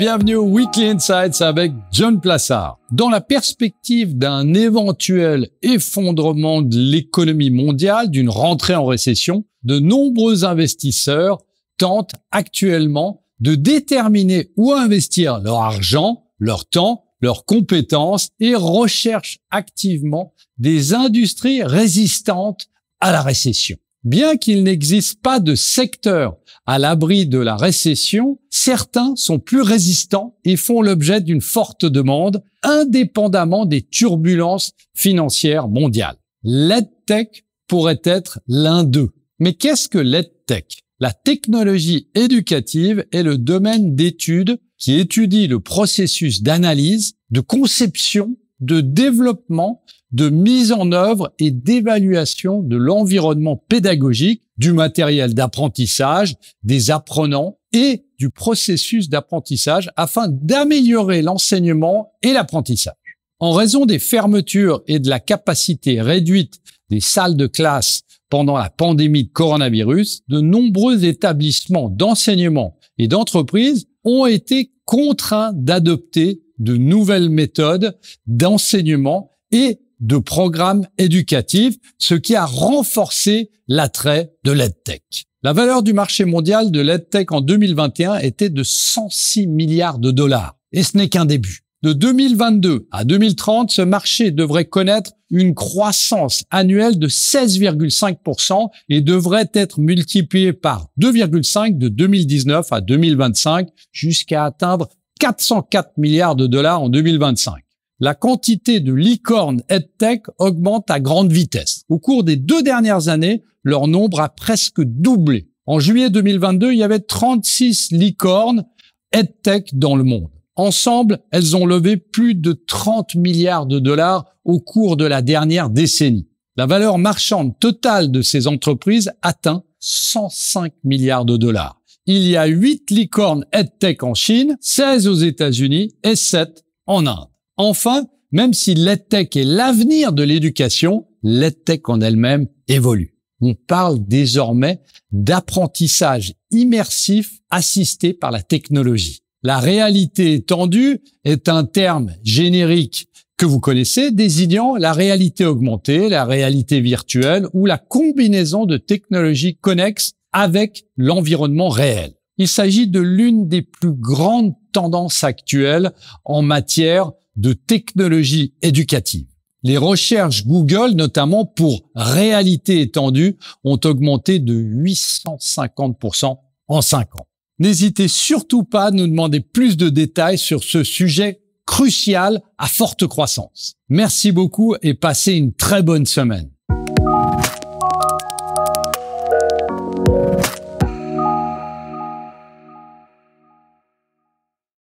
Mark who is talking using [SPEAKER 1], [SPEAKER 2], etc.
[SPEAKER 1] bienvenue au Weekly Insights avec John Plassard. Dans la perspective d'un éventuel effondrement de l'économie mondiale, d'une rentrée en récession, de nombreux investisseurs tentent actuellement de déterminer où investir leur argent, leur temps, leurs compétences et recherchent activement des industries résistantes à la récession. Bien qu'il n'existe pas de secteur à l'abri de la récession, certains sont plus résistants et font l'objet d'une forte demande, indépendamment des turbulences financières mondiales. L'EdTech pourrait être l'un d'eux. Mais qu'est-ce que l'EdTech? La technologie éducative est le domaine d'études qui étudie le processus d'analyse, de conception, de développement, de mise en œuvre et d'évaluation de l'environnement pédagogique, du matériel d'apprentissage, des apprenants et du processus d'apprentissage afin d'améliorer l'enseignement et l'apprentissage. En raison des fermetures et de la capacité réduite des salles de classe pendant la pandémie de coronavirus, de nombreux établissements d'enseignement et d'entreprises ont été contraints d'adopter de nouvelles méthodes d'enseignement et de programmes éducatifs, ce qui a renforcé l'attrait de l'EdTech. La valeur du marché mondial de l'EdTech en 2021 était de 106 milliards de dollars. Et ce n'est qu'un début. De 2022 à 2030, ce marché devrait connaître une croissance annuelle de 16,5% et devrait être multiplié par 2,5 de 2019 à 2025 jusqu'à atteindre 404 milliards de dollars en 2025. La quantité de licornes EdTech augmente à grande vitesse. Au cours des 2 dernières années, leur nombre a presque doublé. En juillet 2022, il y avait 36 licornes EdTech dans le monde. Ensemble, elles ont levé plus de 30 milliards de dollars au cours de la dernière décennie. La valeur marchande totale de ces entreprises atteint 105 milliards de dollars. Il y a 8 licornes EdTech en Chine, 16 aux États-Unis et 7 en Inde. Enfin, même si l'EdTech est l'avenir de l'éducation, l'EdTech en elle-même évolue. On parle désormais d'apprentissage immersif assisté par la technologie. La réalité étendue est un terme générique que vous connaissez, désignant la réalité augmentée, la réalité virtuelle ou la combinaison de technologies connexes avec l'environnement réel. Il s'agit de l'une des plus grandes tendances actuelles en matière de technologie éducative. Les recherches Google, notamment pour réalité étendue, ont augmenté de 850% en 5 ans. N'hésitez surtout pas à nous demander plus de détails sur ce sujet crucial à forte croissance. Merci beaucoup et passez une très bonne semaine.